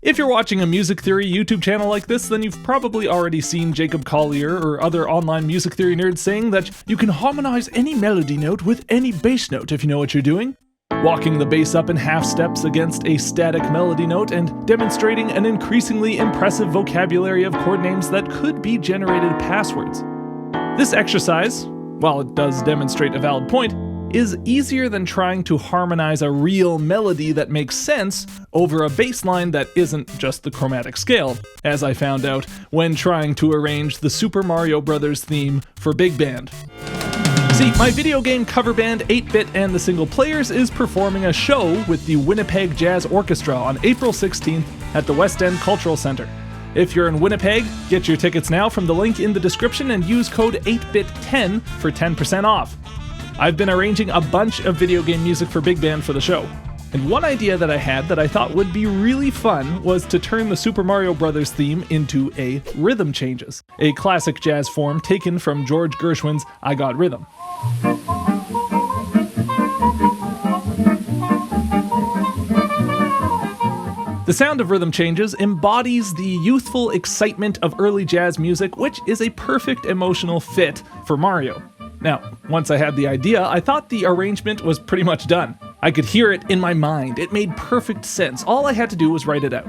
If you're watching a music theory YouTube channel like this, then you've probably already seen Jacob Collier or other online music theory nerds saying that you can harmonize any melody note with any bass note if you know what you're doing. Walking the bass up in half steps against a static melody note and demonstrating an increasingly impressive vocabulary of chord names that could be generated passwords. This exercise, while it does demonstrate a valid point, is easier than trying to harmonize a real melody that makes sense over a bass line that isn't just the chromatic scale, as I found out when trying to arrange the Super Mario Bros. Theme for Big Band. See, my video game cover band 8-Bit and the Single Players is performing a show with the Winnipeg Jazz Orchestra on April 16th at the West End Cultural Center. If you're in Winnipeg, get your tickets now from the link in the description and use code 8bit10 for 10% off. I've been arranging a bunch of video game music for Big Band for the show, and one idea that I had that I thought would be really fun was to turn the Super Mario Bros. Theme into a rhythm changes, a classic jazz form taken from George Gershwin's I Got Rhythm. The sound of rhythm changes embodies the youthful excitement of early jazz music, which is a perfect emotional fit for Mario. Now, once I had the idea, I thought the arrangement was pretty much done. I could hear it in my mind. It made perfect sense. All I had to do was write it out.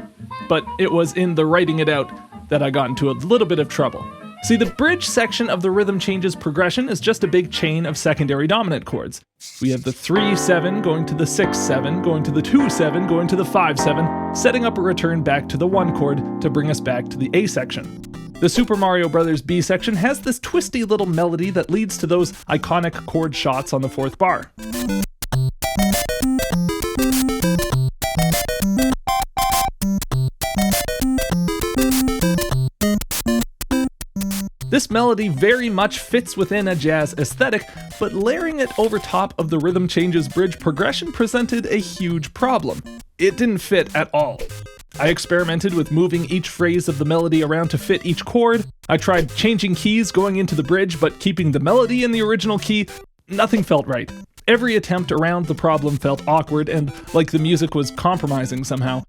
But it was in the writing it out that I got into a little bit of trouble. See, the bridge section of the rhythm changes progression is just a big chain of secondary dominant chords. We have the 3-7 going to the 6-7, going to the 2-7, going to the 5-7, setting up a return back to the 1 chord to bring us back to the A section. The Super Mario Bros. B section has this twisty little melody that leads to those iconic chord shots on the 4th bar. This melody very much fits within a jazz aesthetic, but layering it over top of the rhythm changes bridge progression presented a huge problem. It didn't fit at all. I experimented with moving each phrase of the melody around to fit each chord. I tried changing keys going into the bridge, but keeping the melody in the original key. Nothing felt right. Every attempt around the problem felt awkward and like the music was compromising somehow.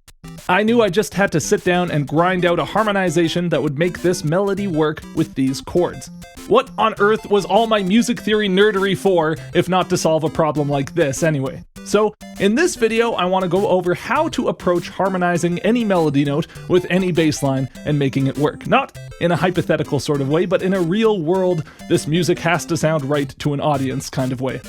I knew I just had to sit down and grind out a harmonization that would make this melody work with these chords. What on earth was all my music theory nerdery for, if not to solve a problem like this anyway? So, in this video, I want to go over how to approach harmonizing any melody note with any bass line and making it work. Not in a hypothetical sort of way, but in a real world, this music has to sound right to an audience kind of way.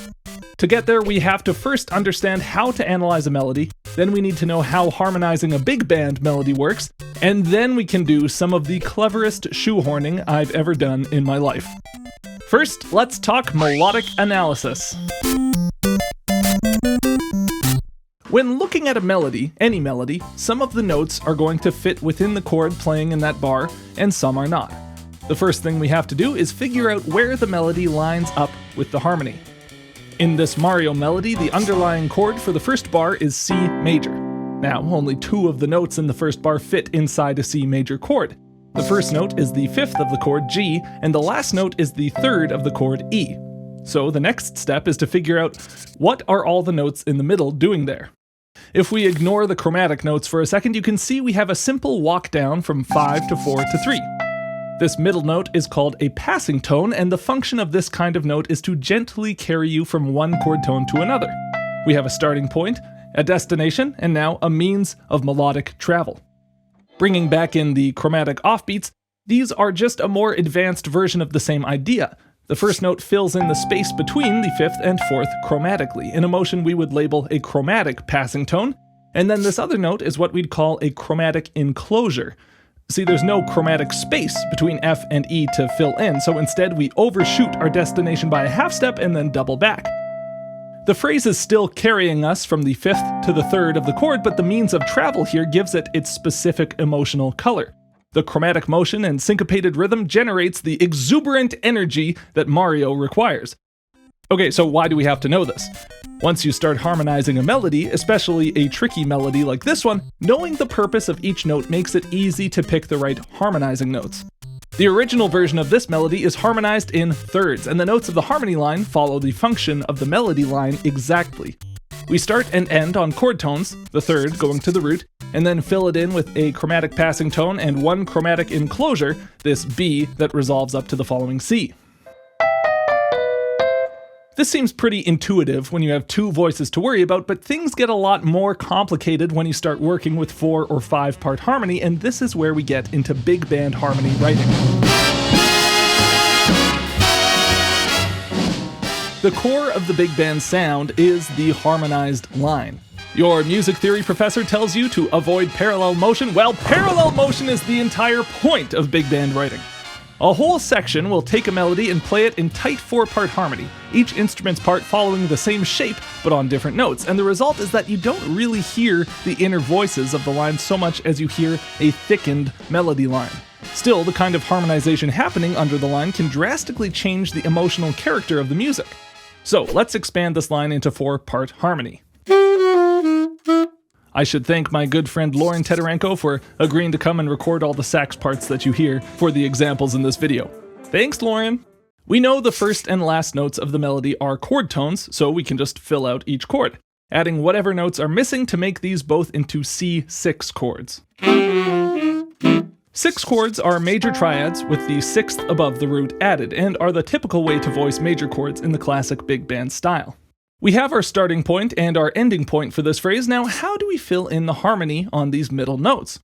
To get there, we have to first understand how to analyze a melody, then we need to know how harmonizing a big band melody works, and then we can do some of the cleverest shoehorning I've ever done in my life. First, let's talk melodic analysis. When looking at a melody, any melody, some of the notes are going to fit within the chord playing in that bar, and some are not. The first thing we have to do is figure out where the melody lines up with the harmony. In this Mario melody, the underlying chord for the first bar is C major. Now, only 2 of the notes in the first bar fit inside a C major chord. The first note is the 5th of the chord G, and the last note is the 3rd of the chord E. So the next step is to figure out what are all the notes in the middle doing there. If we ignore the chromatic notes for a second, you can see we have a simple walk down from 5 to 4 to 3. This middle note is called a passing tone, and the function of this kind of note is to gently carry you from one chord tone to another. We have a starting point, a destination, and now a means of melodic travel. Bringing back in the chromatic offbeats, these are just a more advanced version of the same idea. The first note fills in the space between the 5th and 4th chromatically, in a motion we would label a chromatic passing tone, and then this other note is what we'd call a chromatic enclosure. See, there's no chromatic space between F and E to fill in, so instead we overshoot our destination by a half step and then double back. The phrase is still carrying us from the 5th to the 3rd of the chord, but the means of travel here gives it its specific emotional color. The chromatic motion and syncopated rhythm generates the exuberant energy that Mario requires. Okay, so why do we have to know this? Once you start harmonizing a melody, especially a tricky melody like this one, knowing the purpose of each note makes it easy to pick the right harmonizing notes. The original version of this melody is harmonized in thirds, and the notes of the harmony line follow the function of the melody line exactly. We start and end on chord tones, the third going to the root, and then fill it in with a chromatic passing tone and one chromatic enclosure, this B that resolves up to the following C. This seems pretty intuitive when you have two voices to worry about, but things get a lot more complicated when you start working with 4 or 5 part harmony, and this is where we get into big band harmony writing. The core of the big band sound is the harmonized line. Your music theory professor tells you to avoid parallel motion. Well, parallel motion is the entire point of big band writing. A whole section will take a melody and play it in tight 4-part harmony, each instrument's part following the same shape but on different notes, and the result is that you don't really hear the inner voices of the line so much as you hear a thickened melody line. Still, the kind of harmonization happening under the line can drastically change the emotional character of the music. So let's expand this line into 4-part harmony. I should thank my good friend Lauren Teterenko for agreeing to come and record all the sax parts that you hear for the examples in this video. Thanks, Lauren! We know the first and last notes of the melody are chord tones, so we can just fill out each chord, adding whatever notes are missing to make these both into C6 chords. 6 chords are major triads with the 6th above the root added, and are the typical way to voice major chords in the classic big band style. We have our starting point and our ending point for this phrase. Now, how do we fill in the harmony on these middle notes?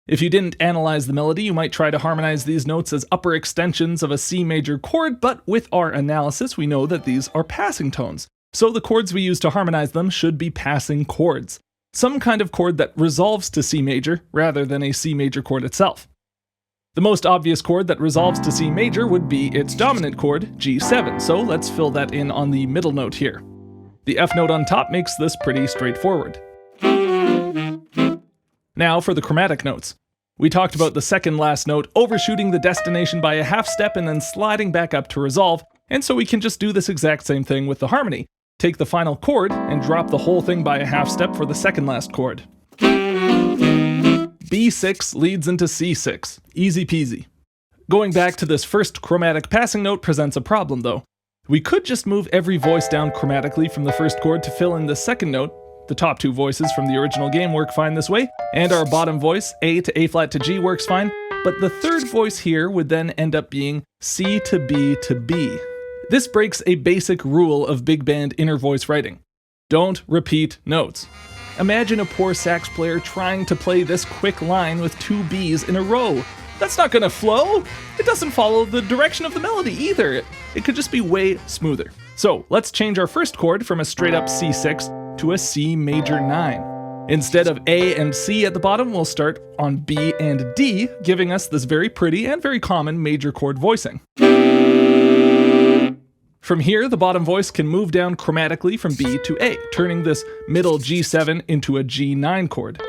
If you didn't analyze the melody, you might try to harmonize these notes as upper extensions of a C major chord, but with our analysis, we know that these are passing tones. So the chords we use to harmonize them should be passing chords. Some kind of chord that resolves to C major rather than a C major chord itself. The most obvious chord that resolves to C major would be its dominant chord, G7, so let's fill that in on the middle note here. The F note on top makes this pretty straightforward. Now for the chromatic notes. We talked about the second last note overshooting the destination by a half step and then sliding back up to resolve, and so we can just do this exact same thing with the harmony. Take the final chord and drop the whole thing by a half step for the second last chord. B6 leads into C6. Easy peasy. Going back to this first chromatic passing note presents a problem though. We could just move every voice down chromatically from the first chord to fill in the second note. The top 2 voices from the original game work fine this way, and our bottom voice, A to A flat to G, works fine, but the third voice here would then end up being C to B to B. This breaks a basic rule of big band inner voice writing. Don't repeat notes. Imagine a poor sax player trying to play this quick line with 2 Bs in a row. That's not gonna flow! It doesn't follow the direction of the melody either. It could just be way smoother. So let's change our first chord from a straight up C6 to a C major 9. Instead of A and C at the bottom, we'll start on B and D, giving us this very pretty and very common major chord voicing. From here, the bottom voice can move down chromatically from B to A, turning this middle G7 into a G9 chord.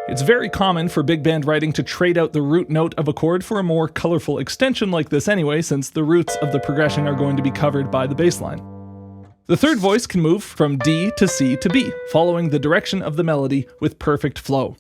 It's very common for big band writing to trade out the root note of a chord for a more colorful extension like this anyway, since the roots of the progression are going to be covered by the bass line. The third voice can move from D to C to B, following the direction of the melody with perfect flow.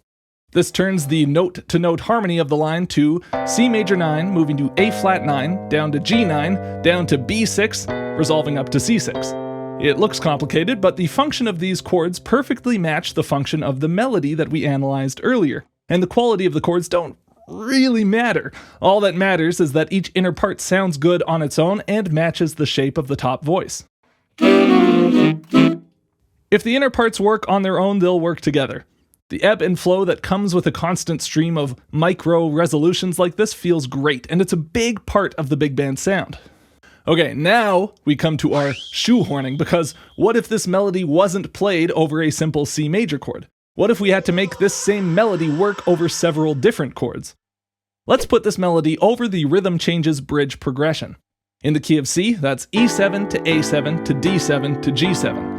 This turns the note-to-note harmony of the line to C major 9, moving to A flat 9, down to G9, down to B6, resolving up to C6. It looks complicated, but the function of these chords perfectly match the function of the melody that we analyzed earlier, and the quality of the chords don't really matter. All that matters is that each inner part sounds good on its own and matches the shape of the top voice. If the inner parts work on their own, they'll work together. The ebb and flow that comes with a constant stream of micro resolutions like this feels great, and it's a big part of the big band sound. Okay, now we come to our shoehorning, because what if this melody wasn't played over a simple C major chord? What if we had to make this same melody work over several different chords? Let's put this melody over the rhythm changes bridge progression. In the key of C, that's E7 to A7 to D7 to G7.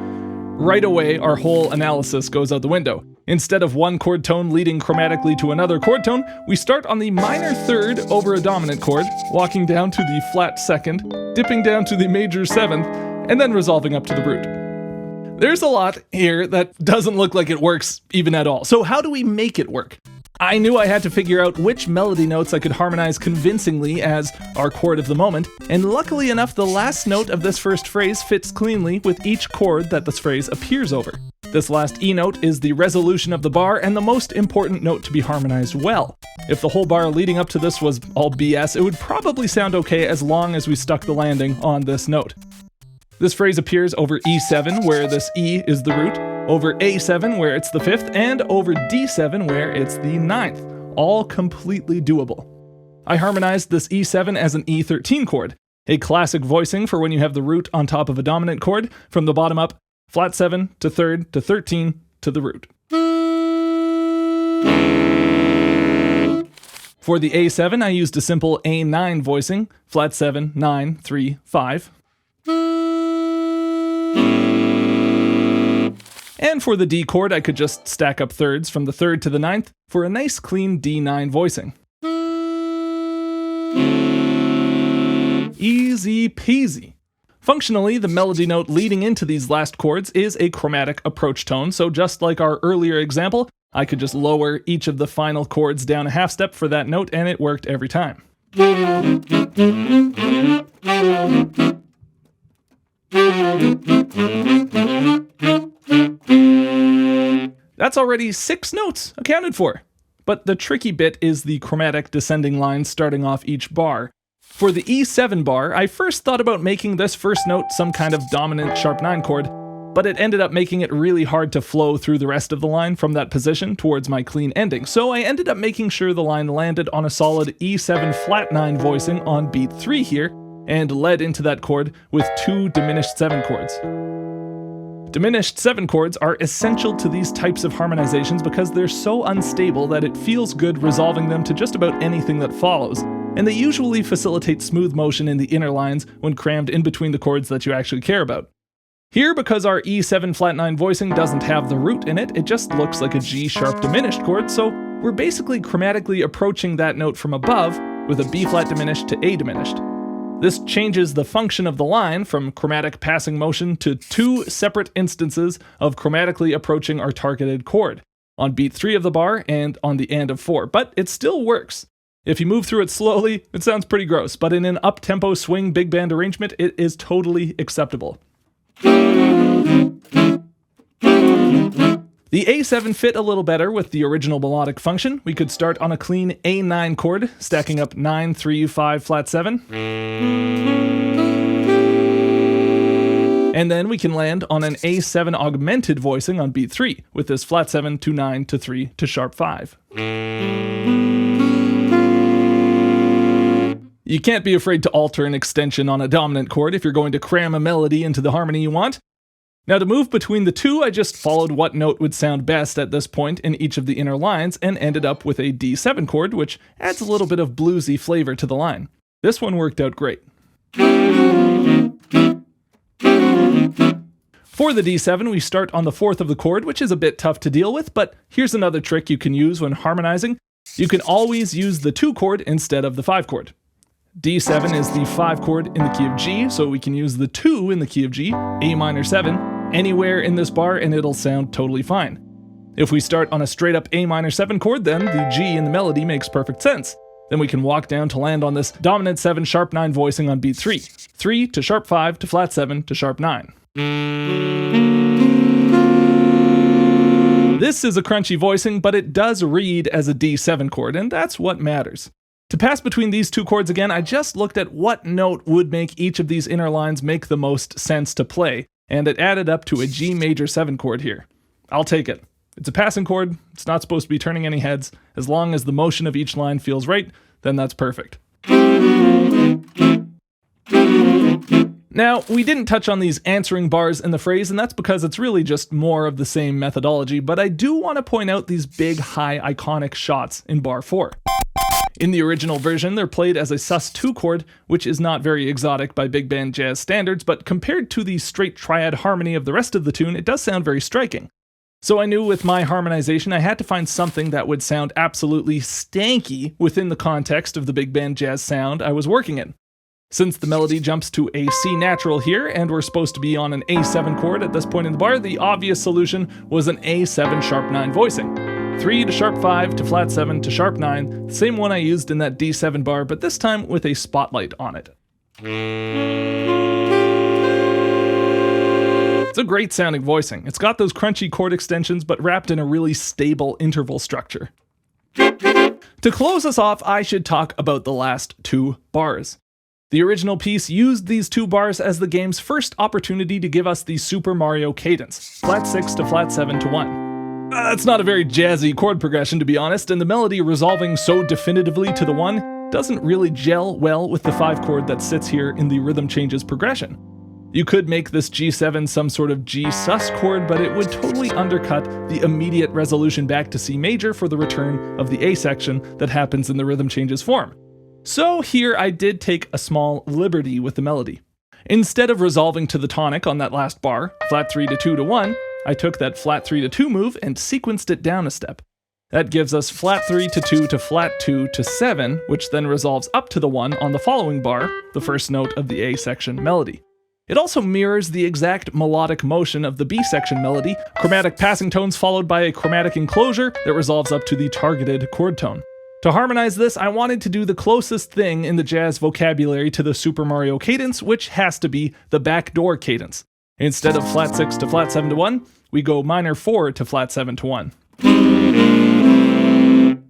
Right away, our whole analysis goes out the window. Instead of one chord tone leading chromatically to another chord tone, we start on the minor third over a dominant chord, walking down to the flat second, dipping down to the major seventh, and then resolving up to the root. There's a lot here that doesn't look like it works even at all. So how do we make it work? I knew I had to figure out which melody notes I could harmonize convincingly as our chord of the moment, and luckily enough, the last note of this first phrase fits cleanly with each chord that this phrase appears over. This last E note is the resolution of the bar and the most important note to be harmonized well. If the whole bar leading up to this was all BS, it would probably sound okay as long as we stuck the landing on this note. This phrase appears over E7, where this E is the root, over A7, where it's the 5th, and over D7, where it's the 9th. All completely doable. I harmonized this E7 as an E13 chord, a classic voicing for when you have the root on top of a dominant chord, from the bottom up, flat 7 to 3rd to 13 to the root. For the A7, I used a simple A9 voicing, flat 7, 9, 3, 5. And for the D chord, I could just stack up thirds from the 3rd to the 9th for a nice clean D9 voicing. Easy peasy. Functionally, the melody note leading into these last chords is a chromatic approach tone, so just like our earlier example, I could just lower each of the final chords down a half step for that note, and it worked every time. That's already 6 notes accounted for. But the tricky bit is the chromatic descending lines starting off each bar. For the E7 bar, I first thought about making this first note some kind of dominant sharp 9 chord, but it ended up making it really hard to flow through the rest of the line from that position towards my clean ending, so I ended up making sure the line landed on a solid E7 flat 9 voicing on beat 3 here, and led into that chord with 2 diminished 7 chords. Diminished 7 chords are essential to these types of harmonizations because they're so unstable that it feels good resolving them to just about anything that follows, and they usually facilitate smooth motion in the inner lines when crammed in between the chords that you actually care about. Here, because our E7 flat 9 voicing doesn't have the root in it, it just looks like a G sharp diminished chord, so we're basically chromatically approaching that note from above with a B flat diminished to A diminished. This changes the function of the line from chromatic passing motion to 2 separate instances of chromatically approaching our targeted chord, on beat 3 of the bar and on the and of 4, but it still works. If you move through it slowly, it sounds pretty gross, but in an up-tempo swing big band arrangement, it is totally acceptable. The A7 fit a little better with the original melodic function. We could start on a clean A9 chord, stacking up 9, 3, 5, flat 7. And then we can land on an A7 augmented voicing on beat 3, with this flat 7 to 9 to 3 to sharp 5. You can't be afraid to alter an extension on a dominant chord if you're going to cram a melody into the harmony you want. Now to move between the two, I just followed what note would sound best at this point in each of the inner lines and ended up with a D7 chord, which adds a little bit of bluesy flavor to the line. This one worked out great. For the D7, we start on the 4th of the chord, which is a bit tough to deal with, but here's another trick you can use when harmonizing. You can always use the 2 chord instead of the 5 chord. D7 is the 5 chord in the key of G, so we can use the 2 in the key of G, A minor 7, anywhere in this bar and it'll sound totally fine. If we start on a straight up A minor 7 chord, then the G in the melody makes perfect sense. Then we can walk down to land on this dominant 7 sharp 9 voicing on beat 3. 3 to sharp 5 to flat 7 to sharp 9. This is a crunchy voicing, but it does read as a D7 chord, and that's what matters. To pass between these 2 chords again, I just looked at what note would make each of these inner lines make the most sense to play, and it added up to a G major 7 chord here. I'll take it. It's a passing chord, it's not supposed to be turning any heads. As long as the motion of each line feels right, then that's perfect. Now, we didn't touch on these answering bars in the phrase, and that's because it's really just more of the same methodology, but I do want to point out these big, high, iconic shots in bar 4. In the original version, they're played as a sus2 chord, which is not very exotic by big band jazz standards, but compared to the straight triad harmony of the rest of the tune, it does sound very striking. So I knew with my harmonization I had to find something that would sound absolutely stanky within the context of the big band jazz sound I was working in. Since the melody jumps to a C natural here, and we're supposed to be on an A7 chord at this point in the bar, the obvious solution was an A7 sharp 9 voicing. 3 to sharp 5 to flat 7 to sharp 9, the same one I used in that D7 bar, but this time with a spotlight on it. It's a great sounding voicing. It's got those crunchy chord extensions, but wrapped in a really stable interval structure. To close us off, I should talk about the last 2 bars. The original piece used these 2 bars as the game's first opportunity to give us the Super Mario cadence, flat 6 to flat 7 to 1. That's not a very jazzy chord progression, to be honest, and the melody resolving so definitively to the 1 doesn't really gel well with the 5 chord that sits here in the rhythm changes progression. You could make this G7 some sort of G sus chord, but it would totally undercut the immediate resolution back to C major for the return of the A section that happens in the rhythm changes form. So here I did take a small liberty with the melody. Instead of resolving to the tonic on that last bar, flat 3 to 2 to 1, I took that flat 3 to 2 move and sequenced it down a step. That gives us flat 3 to 2 to flat 2 to 7, which then resolves up to the 1 on the following bar, the first note of the A section melody. It also mirrors the exact melodic motion of the B section melody, chromatic passing tones followed by a chromatic enclosure that resolves up to the targeted chord tone. To harmonize this, I wanted to do the closest thing in the jazz vocabulary to the Super Mario cadence, which has to be the backdoor cadence. Instead of flat 6 to flat 7 to 1, we go minor 4 to flat 7 to 1.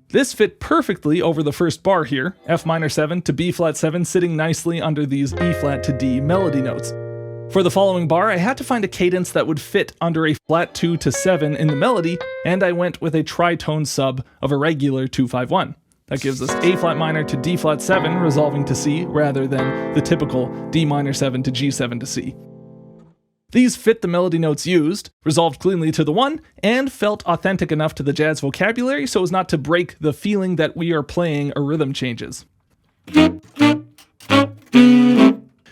This fit perfectly over the first bar here, F minor 7 to B flat 7, sitting nicely under these E flat to D melody notes. For the following bar, I had to find a cadence that would fit under a flat 2 to 7 in the melody, and I went with a tritone sub of a regular 2-5-1. That gives us A flat minor to D flat 7, resolving to C, rather than the typical D minor 7 to G7 to C. These fit the melody notes used, resolved cleanly to the 1, and felt authentic enough to the jazz vocabulary so as not to break the feeling that we are playing a rhythm changes.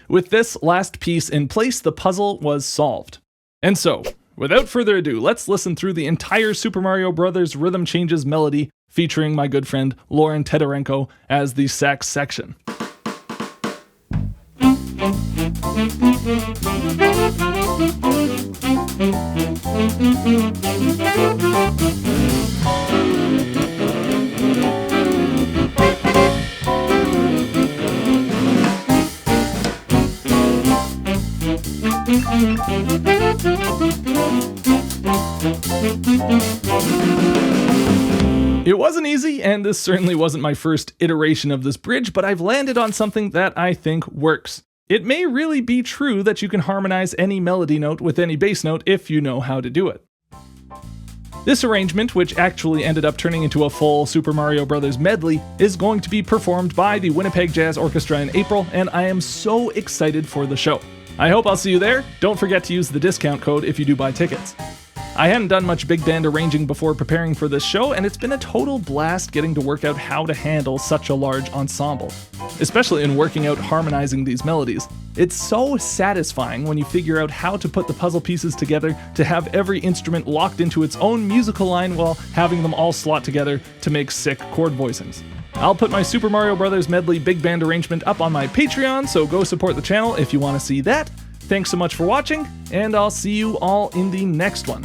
With this last piece in place, the puzzle was solved. And so, without further ado, let's listen through the entire Super Mario Bros. Rhythm Changes melody featuring my good friend Lauren Tedorenko as the sax section. It wasn't easy, and this certainly wasn't my first iteration of this bridge, but I've landed on something that I think works. It may really be true that you can harmonize any melody note with any bass note if you know how to do it. This arrangement, which actually ended up turning into a full Super Mario Bros. Medley, is going to be performed by the Winnipeg Jazz Orchestra in April, and I am so excited for the show. I hope I'll see you there. Don't forget to use the discount code if you do buy tickets. I hadn't done much big band arranging before preparing for this show, and it's been a total blast getting to work out how to handle such a large ensemble, especially in working out harmonizing these melodies. It's so satisfying when you figure out how to put the puzzle pieces together to have every instrument locked into its own musical line while having them all slot together to make sick chord voicings. I'll put my Super Mario Bros. Medley big band arrangement up on my Patreon, so go support the channel if you want to see that. Thanks so much for watching, and I'll see you all in the next one.